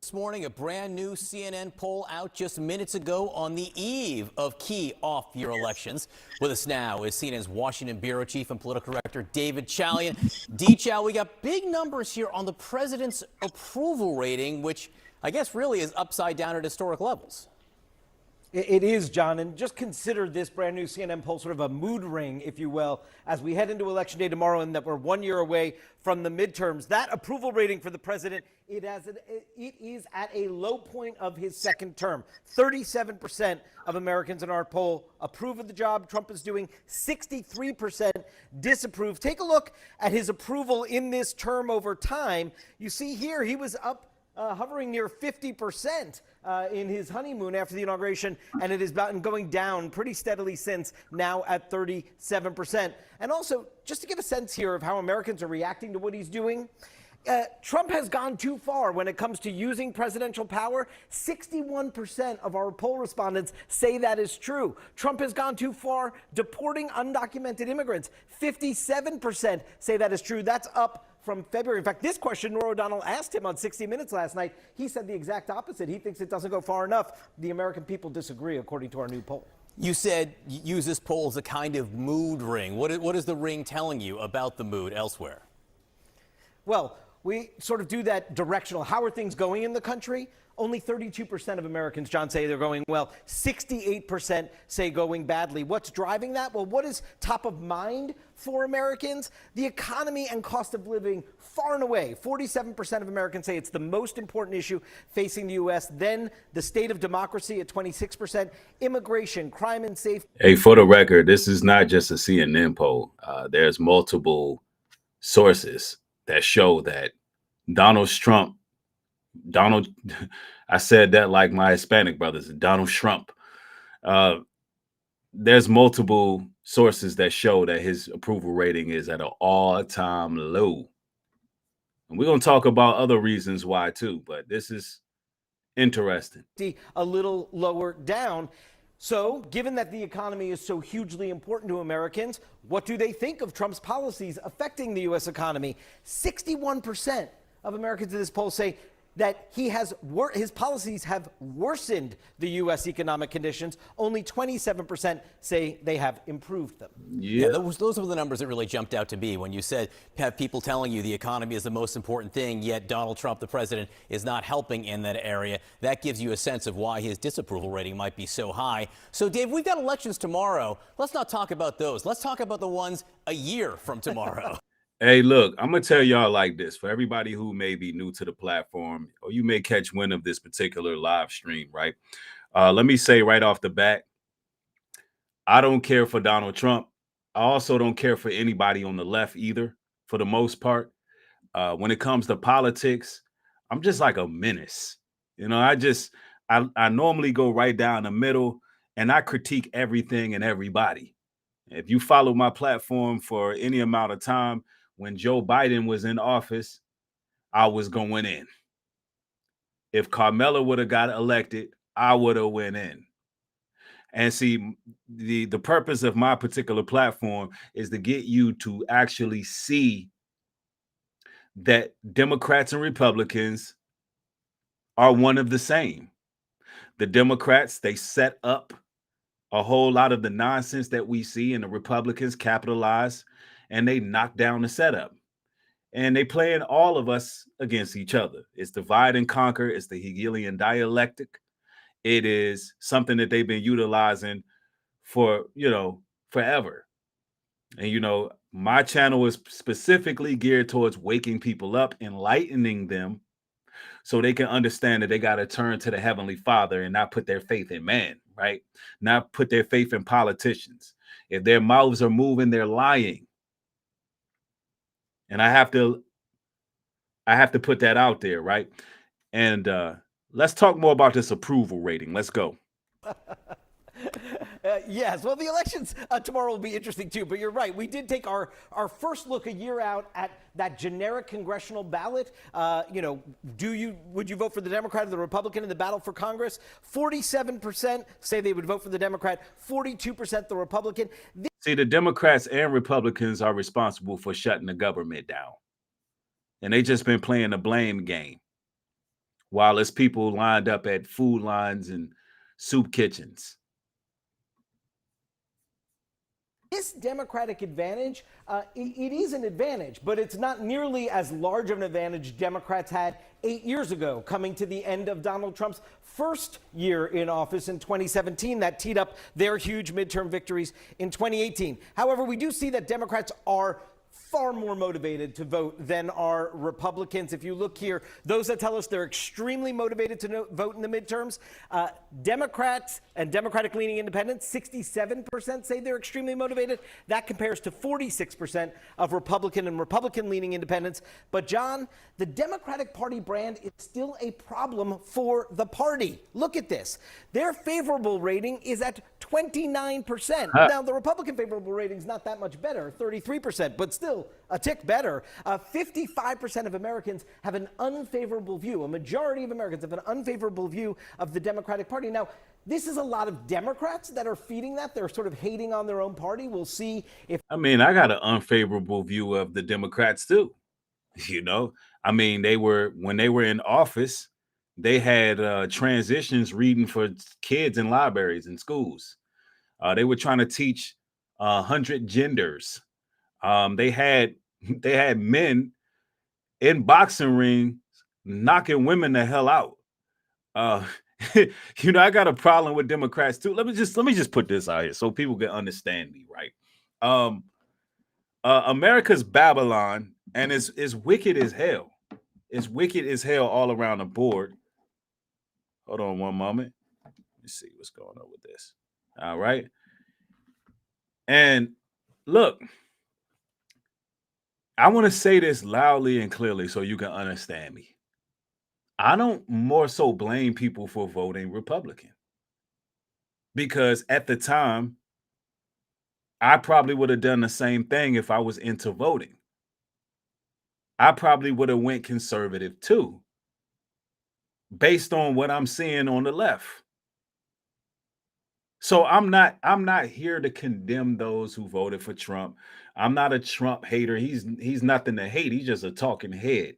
This morning, a brand new CNN poll out just minutes ago on the eve of key off-year elections. With us now is CNN's Washington bureau chief and political director David Chalian. D-Chow, we got big numbers here on the president's approval rating, which I guess really is upside down at historic levels. It is, John, and just consider this brand new CNN poll sort of a mood ring, if you will, as we head into Election Day tomorrow and that we're 1 year away from the midterms. That approval rating for the president, it is at a low point of his second term. 37% of Americans in our poll approve of the job Trump is doing. 63% disapprove. Take a look at his approval in this term over time. You see here he was up hovering near 50% in his honeymoon after the inauguration, and it has been going down pretty steadily since, now at 37%. And also, just to give a sense here of how Americans are reacting to what he's doing, Trump has gone too far when it comes to using presidential power. 61% of our poll respondents say that is true. Trump has gone too far deporting undocumented immigrants. 57% say that is true. That's up from February. In fact, this question, Norah O'Donnell asked him on 60 Minutes last night. He said the exact opposite. He thinks it doesn't go far enough. The American people disagree, according to our new poll. You said use this poll as a kind of mood ring. What is the ring telling you about the mood elsewhere? Well, we sort of do that directional. How are things going in the country? Only 32% of Americans, John, say they're going well. 68% say going badly. What's driving that? Well, what is top of mind for Americans? The economy and cost of living, far and away. 47% of Americans say it's the most important issue facing the U.S. Then the state of democracy at 26%. Immigration, crime and safety. Hey, for the record, this is not just a CNN poll. There's multiple sources that show that I said that like my Hispanic brothers, Donald Trump. There's multiple sources that show that his approval rating is at an all-time low. And we're going to talk about other reasons why too, but this is interesting. A little lower down. So, given that the economy is so hugely important to Americans, what do they think of Trump's policies affecting the U.S. economy? 61% of Americans in this poll say that his policies have worsened the U.S. economic conditions. Only 27% say they have improved them. Yeah, those were the numbers that really jumped out to me when you said have people telling you the economy is the most important thing, yet Donald Trump, the president, is not helping in that area. That gives you a sense of why his disapproval rating might be so high. So, Dave, we've got elections tomorrow. Let's not talk about those. Let's talk about the ones a year from tomorrow. Hey, look, I'm going to tell y'all like this. For everybody who may be new to the platform, or you may catch wind of this particular live stream, right? Let me say right off the bat, I don't care for Donald Trump. I also don't care for anybody on the left either, for the most part. When it comes to politics, I'm just like a menace. You know, I normally go right down the middle, and I critique everything and everybody. If you follow my platform for any amount of time, when Joe Biden was in office, I was going in. If Carmela would have got elected, I would have went in. And see, the purpose of my particular platform is to get you to actually see that Democrats and Republicans are one of the same. The Democrats, they set up a whole lot of the nonsense that we see, and the Republicans capitalize and they knock down the setup. And they playing all of us against each other. It's divide and conquer. It's the Hegelian dialectic. It is something that they've been utilizing for, forever. And, my channel is specifically geared towards waking people up, enlightening them so they can understand that they got to turn to the Heavenly Father and not put their faith in man, right? Not put their faith in politicians. If their mouths are moving, they're lying. And I have to put that out there, right? And let's talk more about this approval rating. Let's go. Yes, well, the elections tomorrow will be interesting, too. But you're right. We did take our first look a year out at that generic congressional ballot. Would you vote for the Democrat or the Republican in the battle for Congress? 47% say they would vote for the Democrat, 42% the Republican. See, the Democrats and Republicans are responsible for shutting the government down. And they just been playing the blame game. while it's people lined up at food lines and soup kitchens. This Democratic advantage, it is an advantage, but it's not nearly as large of an advantage Democrats had 8 years ago, coming to the end of Donald Trump's first year in office in 2017. That teed up their huge midterm victories in 2018. However, we do see that Democrats are far more motivated to vote than are Republicans. If you look here, those that tell us they're extremely motivated to vote in the midterms, Democrats and Democratic-leaning independents, 67% say they're extremely motivated. That compares to 46% of Republican and Republican-leaning independents. But, John, the Democratic Party brand is still a problem for the party. Look at this. Their favorable rating is at 29%. Now, the Republican favorable rating is not that much better, 33%, but still a tick better. 55% of Americans have an unfavorable view. A majority of Americans have an unfavorable view of the Democratic Party. Now, this is a lot of Democrats that are feeding that. They're sort of hating on their own party. We'll see if. I mean, I got an unfavorable view of the Democrats too. You know, I mean, when they were in office, they had transitions reading for kids in libraries and schools. They were trying to teach 100 genders. They had men in boxing rings knocking women the hell out. You know, I got a problem with Democrats too. Let me just put this out here so people can understand me, right? America's Babylon, and it's wicked as hell. It's wicked as hell all around the board. Hold on one moment. Let's see what's going on with this. All right. And look, I want to say this loudly and clearly so you can understand me. I don't more so blame people for voting Republican, because at the time, I probably would have done the same thing if I was into voting. I probably would have went conservative too, based on what I'm seeing on the left. So I'm not here to condemn those who voted for Trump. I'm not a Trump hater. He's nothing to hate. He's just a talking head.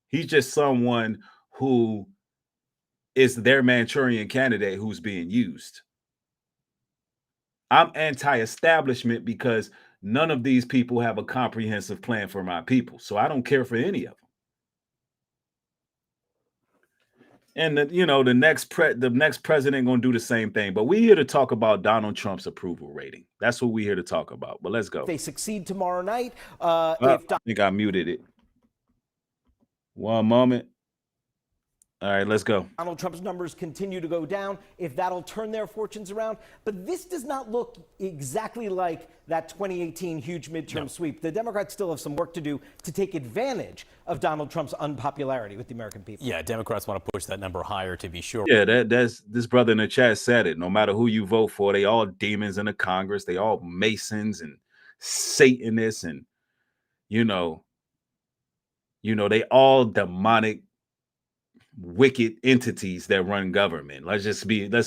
He's just someone who is their Manchurian candidate who's being used. I'm anti-establishment because none of these people have a comprehensive plan for my people. So I don't care for any of them. And the next president gonna do the same thing. But we're here to talk about Donald Trump's approval rating. That's what we're here to talk about. But let's go. They succeed tomorrow night. I think I muted it. One moment. All right, let's go. Donald Trump's numbers continue to go down, if that'll turn their fortunes around. But this does not look exactly like that 2018 huge midterm sweep. The Democrats still have some work to do to take advantage of Donald Trump's unpopularity with the American people. Yeah, Democrats want to push that number higher, to be sure. Yeah, that's this brother in the chat said it. No matter who you vote for, they all demons in the Congress. They all Masons and Satanists, and they all demonic, wicked entities that run government. Let's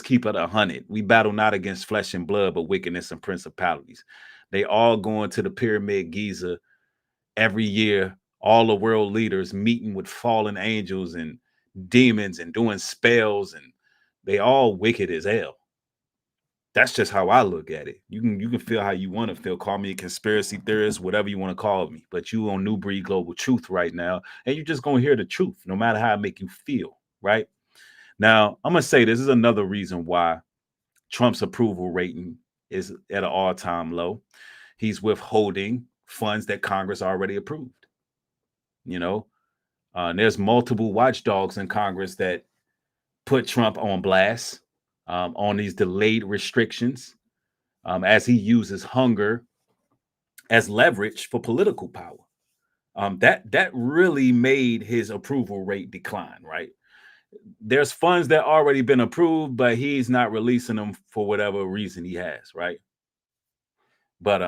keep it 100. We battle not against flesh and blood, but wickedness and principalities. They all go into the Pyramid Giza every year. All the world leaders meeting with fallen angels and demons and doing spells, and they all wicked as hell. That's just how I look at it. You can feel how you want to feel. Call me a conspiracy theorist, whatever you want to call me. But you on Nubreed Global Truth right now, and you're just gonna hear the truth, no matter how it make you feel. Right now, I'm gonna say this is another reason why Trump's approval rating is at an all-time low. He's withholding funds that Congress already approved. There's multiple watchdogs in Congress that put Trump on blast. On these delayed restrictions, as he uses hunger as leverage for political power. That really made his approval rate decline, right? There's funds that already been approved, but he's not releasing them for whatever reason he has, right? But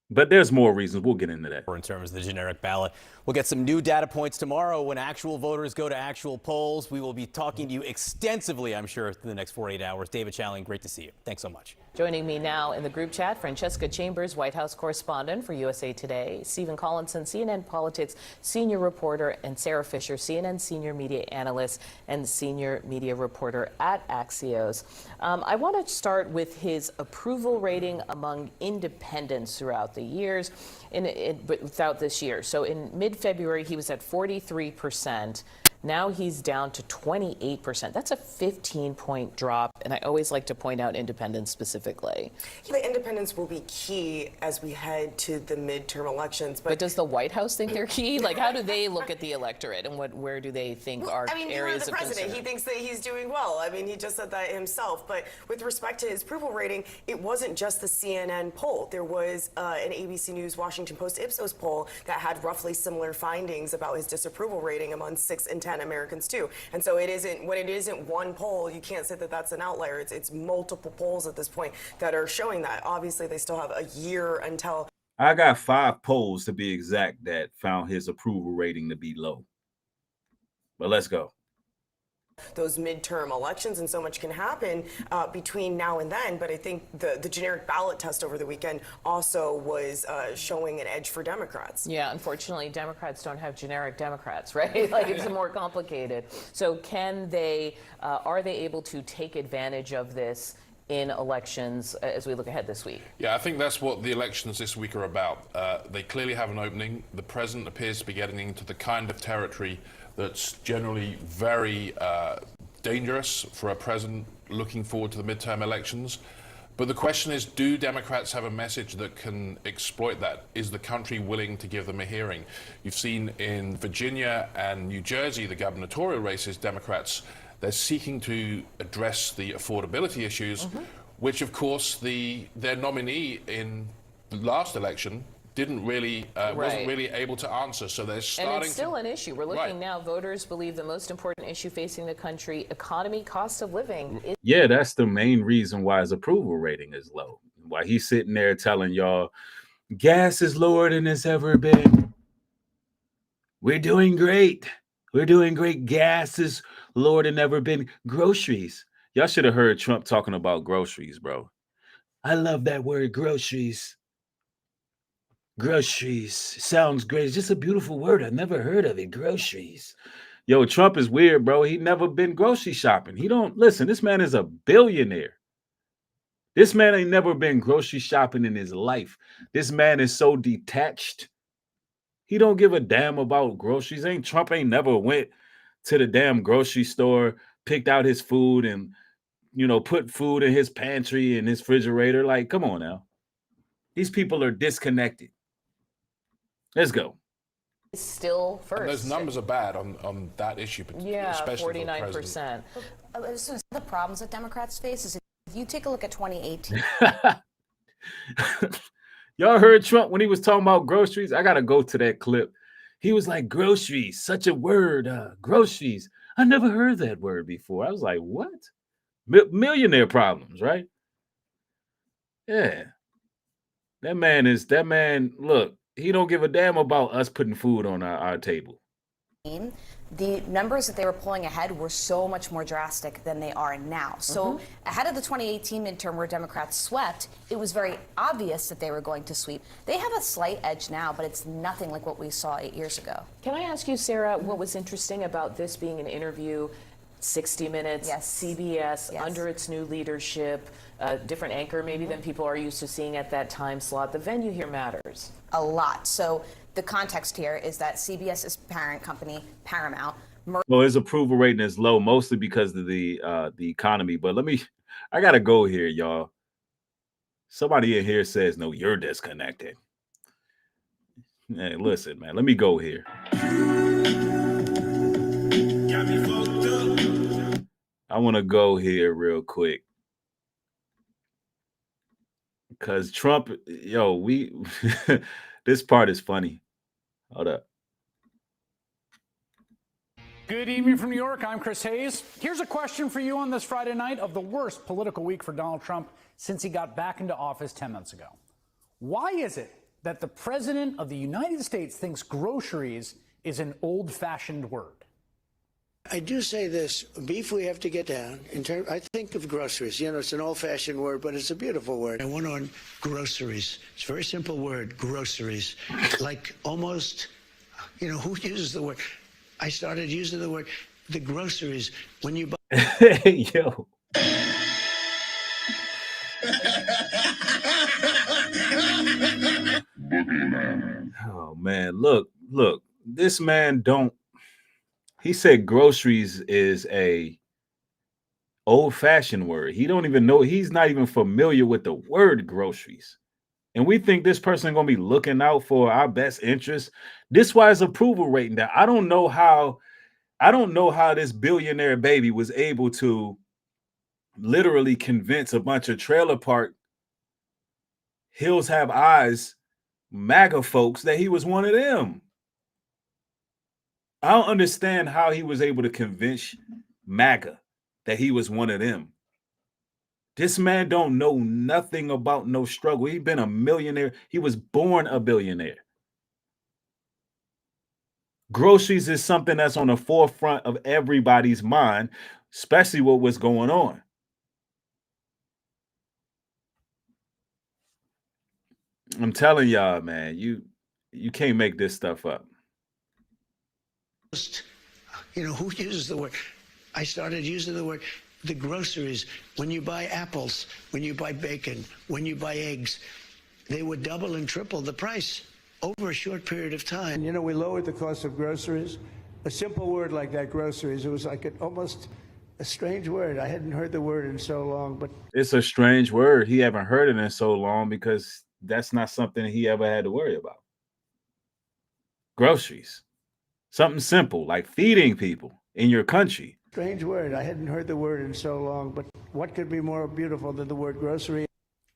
But there's more reasons. We'll get into that. In terms of the generic ballot, we'll get some new data points tomorrow when actual voters go to actual polls. We will be talking to you extensively, I'm sure, in the next 48 hours. David Challing, great to see you. Thanks so much. Joining me now in the group chat, Francesca Chambers, White House correspondent for USA Today, Stephen Collinson, CNN Politics senior reporter, and Sarah Fisher, CNN senior media analyst and senior media reporter at Axios. I want to start with his approval rating among independents throughout the years, throughout this year. So in mid-February, he was at 43%. Now he's down to 28%. That's a 15-point drop, and I always like to point out independents specifically. The independents will be key as we head to the midterm elections. But does the White House think they're key? Like, how do they look at the electorate, and where do they think are areas of concern? The president, he thinks that he's doing well. I mean, he just said that himself. But with respect to his approval rating, it wasn't just the CNN poll. There was an ABC News Washington Post Ipsos poll that had roughly similar findings about his disapproval rating among 6 in 10 Americans too. And so it isn't one poll, you can't say that that's an outlier. It's multiple polls at this point that are showing that. Obviously, they still have a year until. I got 5 polls to be exact that found his approval rating to be low. But let's go. Those midterm elections, and so much can happen between now and then. But I think the generic ballot test over the weekend also was showing an edge for Democrats. Yeah, unfortunately, Democrats don't have generic Democrats, right? Like, it's more complicated. So can they, are they able to take advantage of this in elections as we look ahead this week? Yeah, I think that's what the elections this week are about. They clearly have an opening. The president appears to be getting into the kind of territory that's generally very dangerous for a president looking forward to the midterm elections. But the question is, do Democrats have a message that can exploit that? Is the country willing to give them a hearing? You've seen in Virginia and New Jersey, the gubernatorial races, Democrats, they're seeking to address the affordability issues, which, of course, their nominee in the last election didn't really, wasn't really able to answer. So they're starting. And it's still an issue. We're looking now. Voters believe the most important issue facing the country, economy, cost of living. Yeah, that's the main reason why his approval rating is low. Why he's sitting there telling y'all, gas is lower than it's ever been. We're doing great. We're doing great. Gas is lower than ever been. Groceries. Y'all should have heard Trump talking about groceries, bro. I love that word, groceries. Groceries. Sounds great. It's just a beautiful word. I've never heard of it. Groceries. Yo, Trump is weird, bro. He never been grocery shopping. He don't listen. This man is a billionaire. This man ain't never been grocery shopping in his life. This man is so detached. He don't give a damn about groceries. Trump ain't never went to the damn grocery store, picked out his food and, put food in his pantry and his refrigerator. Like, come on now. These people are disconnected. Let's go. Still first. And those numbers are bad on that issue, especially 49%. So the problems that Democrats face is if you take a look at 2018. Y'all heard Trump when he was talking about groceries? I got to go to that clip. He was like, groceries, such a word, groceries. I never heard that word before. I was like, what? Millionaire problems, right? Yeah. That man, look, he don't give a damn about us putting food on our table. The numbers that they were pulling ahead were so much more drastic than they are now. So ahead of the 2018 midterm where Democrats swept, it was very obvious that they were going to sweep. They have a slight edge now, but it's nothing like what we saw 8 years ago. Can I ask you, Sarah, what was interesting about this being an interview, 60 Minutes, CBS, under its new leadership, a different anchor maybe than people are used to seeing at that time slot? The venue here matters. A lot. So the context here is that CBS's parent company, Paramount. Well, his approval rating is low, mostly because of the economy. But I gotta go here, y'all. Somebody in here says, no, you're disconnected. Hey, listen, man, let me go here. I want to go here real quick. Because Trump, this part is funny. Hold up. Good evening from New York. I'm Chris Hayes. Here's a question for you on this Friday night of the worst political week for Donald Trump since he got back into office 10 months ago. Why is it that the President of the United States thinks groceries is an old-fashioned word. I do say this, beef we have to get down. I think of groceries. You know, it's an old-fashioned word, but it's a beautiful word. I went on groceries. It's a very simple word, groceries. Like almost, you know, who uses the word? I started using the word, the groceries. When you buy... Yo. Oh, man. Look. This man don't... He said groceries is a old-fashioned word. He don't even know. He's not even familiar with the word groceries. And we think this person going to be looking out for our best interest. This why his approval rating that I don't know how this billionaire baby was able to literally convince a bunch of trailer park Hills Have Eyes MAGA folks that he was one of them. I don't understand how he was able to convince MAGA that he was one of them. This man don't know nothing about no struggle. He's been a millionaire. He was born a billionaire. Groceries is something that's on the forefront of everybody's mind, especially with what's going on. I'm telling y'all, man, you can't make this stuff up. You know, who uses the word? I started using the word, the groceries. When you buy apples, when you buy bacon, when you buy eggs, they would double and triple the price over a short period of time. You know, we lowered the cost of groceries. A simple word like that, groceries, it was like almost a strange word. I hadn't heard the word in so long, but... It's a strange word. He haven't heard it in so long because that's not something he ever had to worry about. Groceries. Something simple like feeding people in your country. Strange word. I hadn't heard the word in so long, but what could be more beautiful than the word grocery?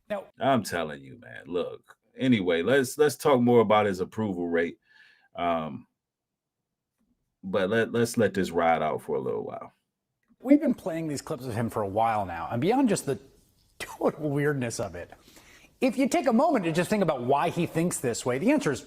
Now, I'm telling you, man, look. Anyway, let's talk more about his approval rate. But let's let this ride out for a little while. we've been playing these clips of him for a while now, and beyond just the total weirdness of it, if you take a moment to just think about why he thinks this way, the answer is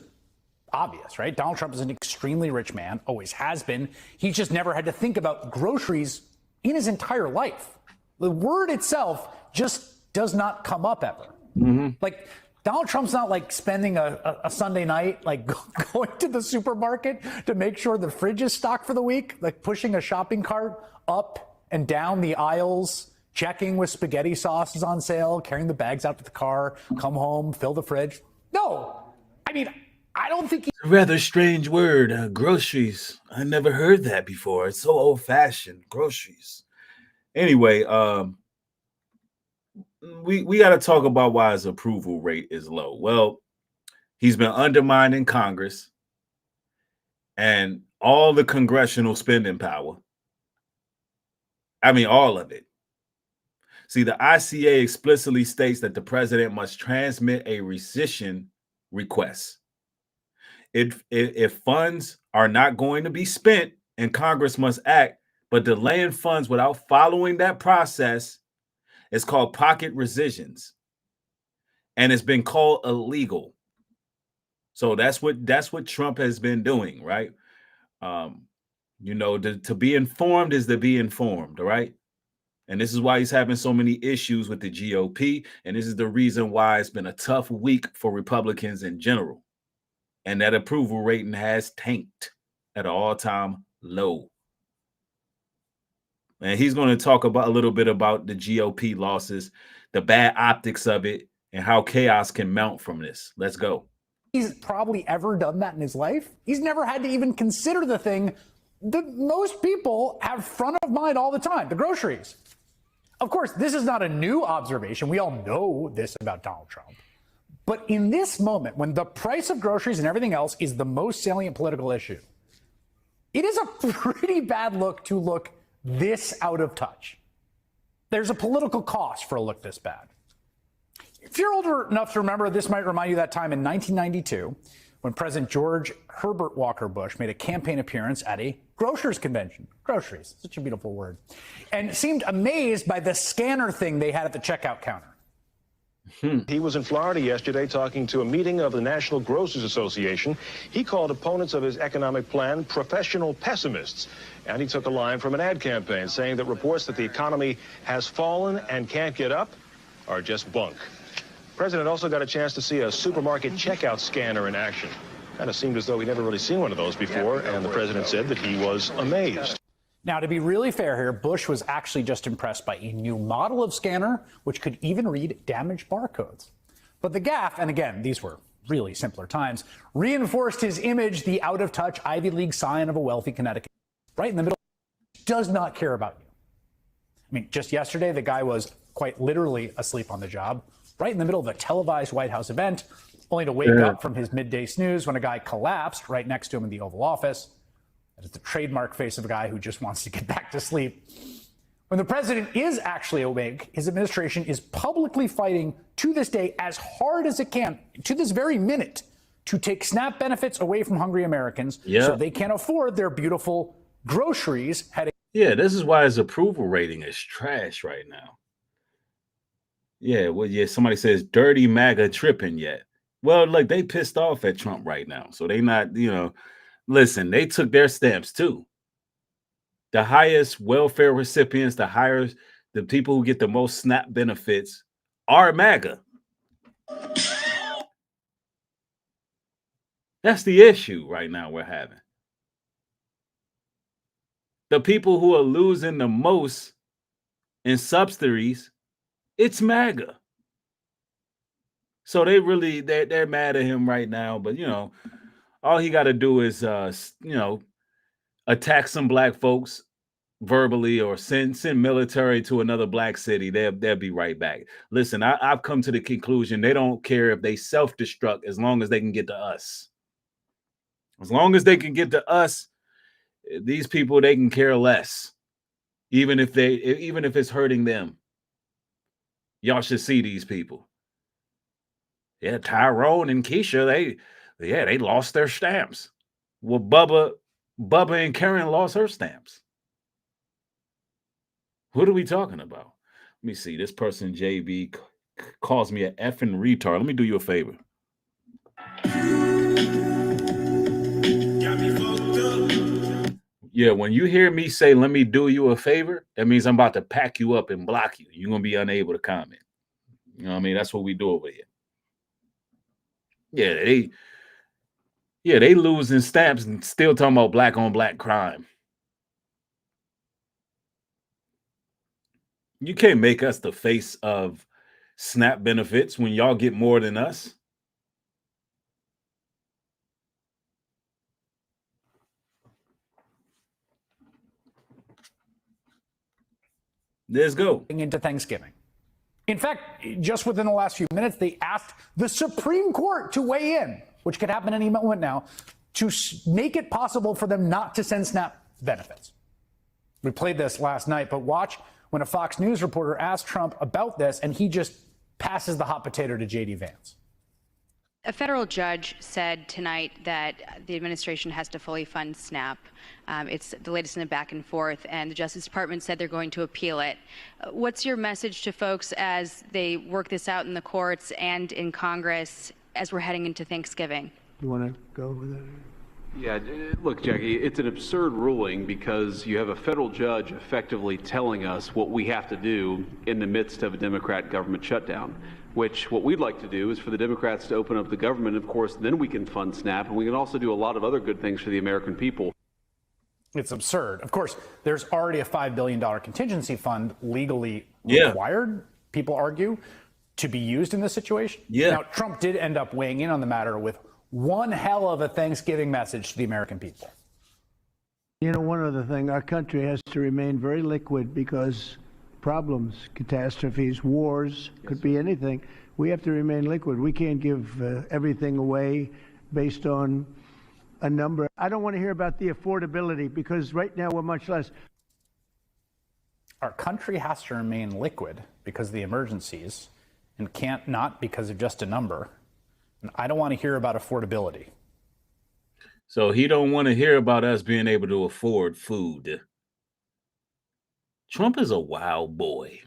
obvious, right? Donald Trump is an extremely rich man, always has been. He's just never had to think about groceries in his entire life. The word itself just does not come up ever. Mm-hmm. Like, Donald Trump's not like spending a Sunday night, like going to the supermarket to make sure the fridge is stocked for the week, like pushing a shopping cart up and down the aisles, checking with spaghetti sauces on sale, carrying the bags out to the car, come home, fill the fridge. No, I mean, I don't think It's a rather strange word, groceries. I never heard that before. It's so old-fashioned, groceries. Anyway, we got to talk about why his approval rate is low. Well, he's been undermining Congress and all the congressional spending power. I mean, all of it. See, the ICA explicitly states that the president must transmit a rescission request. If funds are not going to be spent and Congress must act, but delaying funds without following that process is called pocket rescissions, and it's been called illegal. So that's what Trump has been doing, right? You know, to be informed is to be informed, right? And this is why he's having so many issues with the GOP, and this is the reason why it's been a tough week for Republicans in general. And that approval rating has tanked at an all-time low. And he's going to talk about a little bit about the GOP losses, the bad optics of it, and how chaos can mount from this. Let's go. he's probably ever done that in his life. He's never had to even consider the thing that most people have front of mind all the time, the groceries. Of course, this is not a new observation. We all know this about Donald Trump. But in this moment, when the price of groceries and everything else is the most salient political issue, it is a pretty bad look to look this out of touch. There's a political cost for a look this bad. If you're older enough to remember, this might remind you of that time in 1992 when President George Herbert Walker Bush made a campaign appearance at a grocers convention. Groceries, such a beautiful word. And seemed amazed by the scanner thing they had at the checkout counter. He was in Florida yesterday talking to a meeting of the National Grocers Association. He called opponents of his economic plan professional pessimists. And he took a line from an ad campaign saying that reports that the economy has fallen and can't get up are just bunk. The president also got a chance to see a supermarket checkout scanner in action. Kind of seemed as though he'd never really seen one of those before, and the president said that he was amazed. Now, to be really fair here, Bush was actually just impressed by a new model of scanner, which could even read damaged barcodes. But the gaffe, and again, these were really simpler times, reinforced his image, the out-of-touch Ivy League scion of a wealthy Connecticut, right in the middle, does not care about you. I mean, just yesterday, the guy was quite literally asleep on the job, right in the middle of a televised White House event, only to wake up from his midday snooze when a guy collapsed right next to him in the Oval Office. That is the trademark face of a guy who just wants to get back to sleep. When the president is actually awake, his administration is publicly fighting to this day as hard as it can, to this very minute, to take SNAP benefits away from hungry Americans so they can afford their beautiful groceries heading. Yeah, this is why his approval rating is trash right now. Yeah, well, yeah, somebody says dirty MAGA tripping yet. Well, look, they pissed off at Trump right now. So they not, listen, they took their stamps too. The highest welfare recipients, the people who get the most SNAP benefits are MAGA. That's the issue right now we're having. The people who are losing the most in subsidies, it's MAGA. So they're mad at him right now. But, all he got to do is, attack some black folks verbally or send military to another black city. They'll be right back. Listen, I've come to the conclusion they don't care if they self-destruct as long as they can get to us. As long as they can get to us, these people, they can care less. Even if it's hurting them. Y'all should see these people. Yeah, Tyrone and Keisha, they lost their stamps. Well, Bubba and Karen lost her stamps. What are we talking about? Let me see. This person, JB, calls me an effing retard. Let me do you a favor. Yeah, when you hear me say, let me do you a favor, that means I'm about to pack you up and block you. You're going to be unable to comment. You know what I mean? That's what we do over here. Yeah, they losing stamps and still talking about black on black crime. You can't make us the face of SNAP benefits when y'all get more than us. Let's go. Into Thanksgiving. In fact, just within the last few minutes, they asked the Supreme Court to weigh in, which could happen any moment now, to make it possible for them not to send SNAP benefits. We played this last night, but watch when a Fox News reporter asked Trump about this, and he just passes the hot potato to J.D. Vance. A federal judge said tonight that the administration has to fully fund SNAP. It's the latest in the back and forth, and the Justice Department said they're going to appeal it. What's your message to folks as they work this out in the courts and in Congress as we're heading into Thanksgiving? You want to go over that? Yeah, look, Jackie, it's an absurd ruling because you have a federal judge effectively telling us what we have to do in the midst of a Democrat government shutdown, which what we'd like to do is for the Democrats to open up the government. Of course, then we can fund SNAP, and we can also do a lot of other good things for the American people. It's absurd. Of course, there's already a $5 billion contingency fund legally required, people argue, to be used in this situation. Yeah. Now, Trump did end up weighing in on the matter with one hell of a Thanksgiving message to the American people. One other thing, our country has to remain very liquid because problems, catastrophes, wars, could be anything. We have to remain liquid. We can't give everything away based on a number. I don't want to hear about the affordability because right now we're much less. Our country has to remain liquid because of the emergencies and can't not because of just a number. And I don't want to hear about affordability. So he don't want to hear about us being able to afford food. Trump is a wild boy.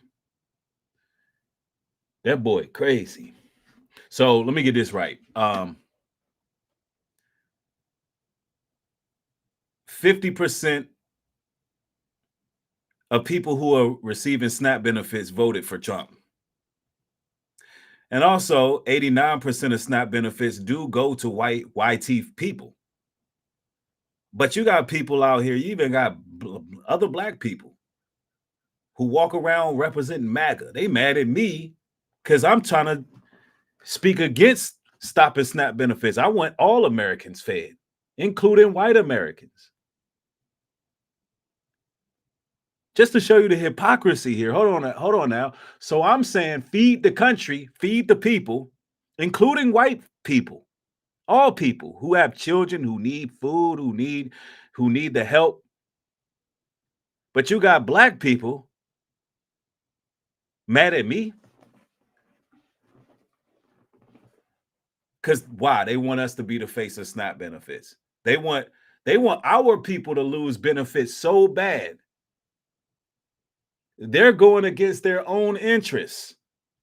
That boy crazy. So let me get this right. 50% of people who are receiving SNAP benefits voted for Trump. And also 89% of SNAP benefits do go to white people. But you got people out here, you even got other black people who walk around representing MAGA. They mad at me because I'm trying to speak against stopping SNAP benefits. I want all Americans fed, including white Americans. Just to show you the hypocrisy here. Hold on now. So I'm saying feed the country, feed the people, including white people, all people who have children, who need food, who need the help. But you got black people mad at me. Because why? They want us to be the face of SNAP benefits. They want our people to lose benefits so bad. They're going against their own interests,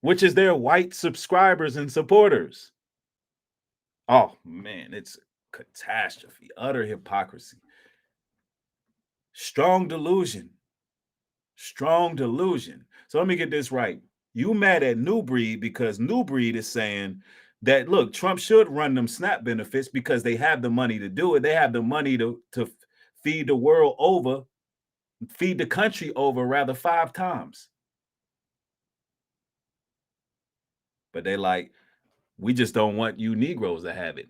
which is their white subscribers and supporters. Oh, man, it's a catastrophe, utter hypocrisy. Strong delusion. Strong delusion. So let me get this right. You mad at Nubreed because Nubreed is saying that, look, Trump should run them SNAP benefits because they have the money to do it. They have the money to feed the world over, feed the country over rather 5 times. But they like, we just don't want you Negroes to have it.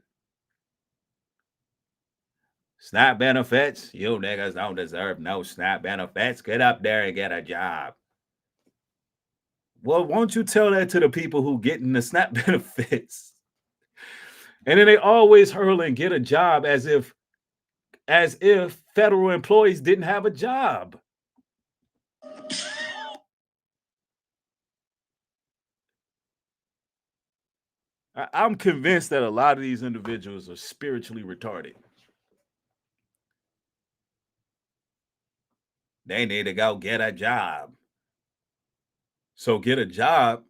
SNAP benefits, you niggas don't deserve no SNAP benefits. Get up there and get a job. Well, won't you tell that to the people who getting the SNAP benefits? And then they always hurl and get a job as if federal employees didn't have a job. I'm convinced that a lot of these individuals are spiritually retarded. They need to go get a job. So get a job.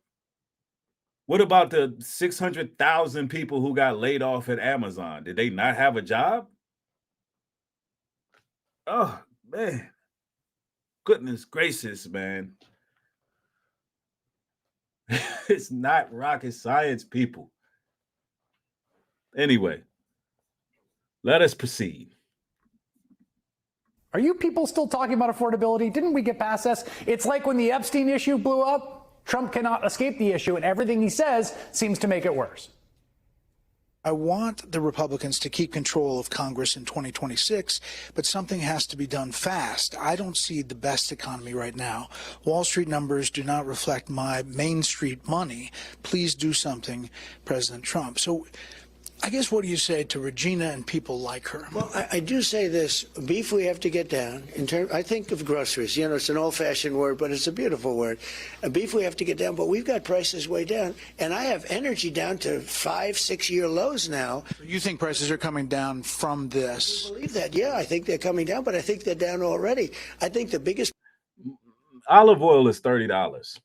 What about the 600,000 people who got laid off at Amazon? Did they not have a job? Oh, man. Goodness gracious, man. It's not rocket science, people. Anyway, let us proceed. Are you people still talking about affordability? Didn't we get past this? It's like when the Epstein issue blew up. Trump cannot escape the issue, and everything he says seems to make it worse. I want the Republicans to keep control of Congress in 2026, but something has to be done fast. I don't see the best economy right now. Wall Street numbers do not reflect my Main Street money. Please do something, President Trump. So I guess what do you say to Regina and people like her? Well, I do say this. Beef we have to get down. I think of groceries. You know, it's an old-fashioned word, but it's a beautiful word. Beef we have to get down, but we've got prices way down. And I have energy down to 5-6-year lows now. You think prices are coming down from this? I believe that. Yeah, I think they're coming down, but I think they're down already. I think the biggest... Olive oil is $30.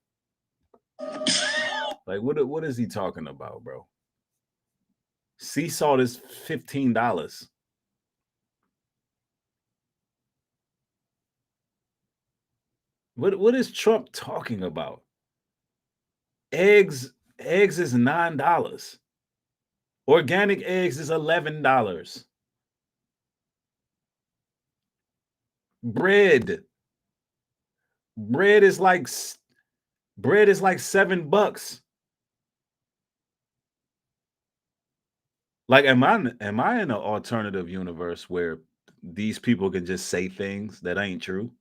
Like, what is he talking about, bro? Sea salt is $15. What is Trump talking about? Eggs is $9. Organic eggs is $11. Bread is like $7. Like, am I in an alternative universe where these people can just say things that ain't true?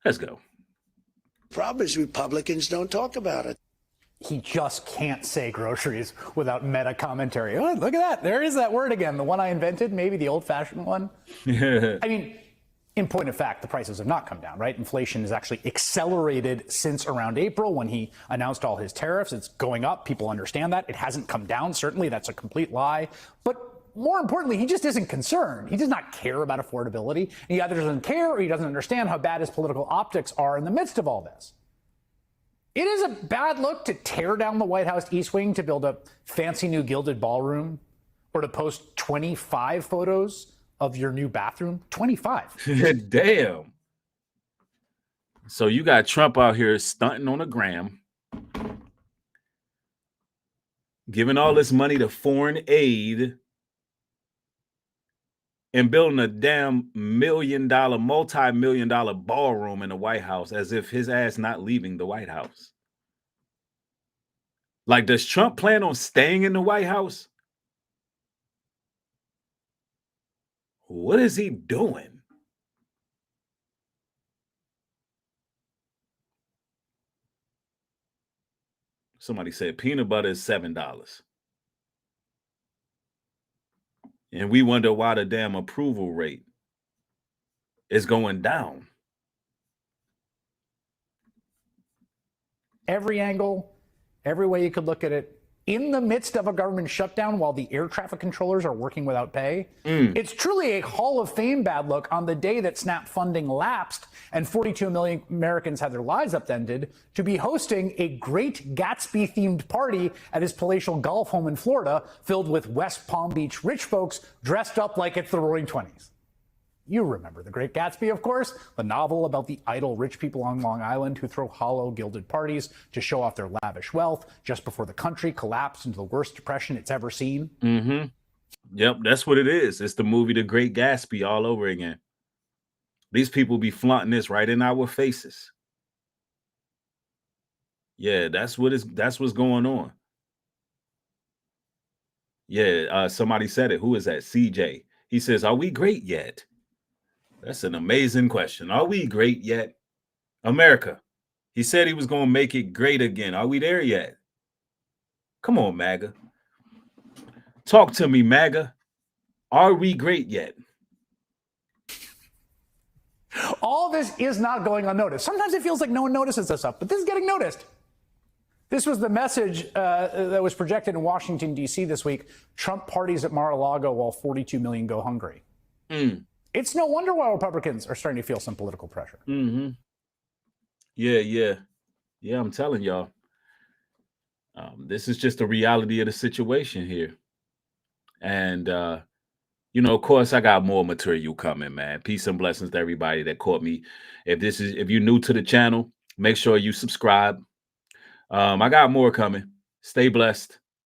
Let's go. Problem is Republicans don't talk about it. He just can't say groceries without meta commentary. Oh, look at that. There is that word again. The one I invented, maybe the old-fashioned one. I mean, in point of fact, the prices have not come down, right? Inflation has actually accelerated since around April when he announced all his tariffs. It's going up. People understand that. It hasn't come down. Certainly, that's a complete lie. But more importantly, he just isn't concerned. He does not care about affordability. He either doesn't care or he doesn't understand how bad his political optics are in the midst of all this. It is a bad look to tear down the White House East Wing to build a fancy new gilded ballroom or to post 25 photos of your new bathroom. 25. Damn. So you got Trump out here stunting on the gram, giving all this money to foreign aid, and building a damn multi-million-dollar ballroom in the White House as if his ass not leaving the White House. Like, does Trump plan on staying in the White House? What is he doing? Somebody said peanut butter is $7. And we wonder why the damn approval rate is going down. Every angle, every way you could look at it, in the midst of a government shutdown while the air traffic controllers are working without pay. It's truly a Hall of Fame bad look on the day that SNAP funding lapsed and 42 million Americans had their lives upended to be hosting a Great Gatsby-themed party at his palatial golf home in Florida filled with West Palm Beach rich folks dressed up like it's the Roaring '20s. You remember The Great Gatsby, of course, the novel about the idle rich people on Long Island who throw hollow gilded parties to show off their lavish wealth just before the country collapsed into the worst depression it's ever seen. Yep, that's what it is. It's the movie The Great Gatsby all over again. These people be flaunting this right in our faces. Yeah, that's what's going on. Yeah, somebody said it. Who is that? CJ. He says, "Are we great yet?" That's an amazing question. Are we great yet? America. He said he was going to make it great again. Are we there yet? Come on, MAGA. Talk to me, MAGA. Are we great yet? All this is not going unnoticed. Sometimes it feels like no one notices this stuff, but this is getting noticed. This was the message that was projected in Washington, D.C. this week. Trump parties at Mar-a-Lago while 42 million go hungry. It's no wonder why Republicans are starting to feel some political pressure. Yeah, I'm telling y'all. This is just the reality of the situation here. And, of course, I got more material coming, man. Peace and blessings to everybody that caught me. If you're new to the channel, make sure you subscribe. I got more coming. Stay blessed.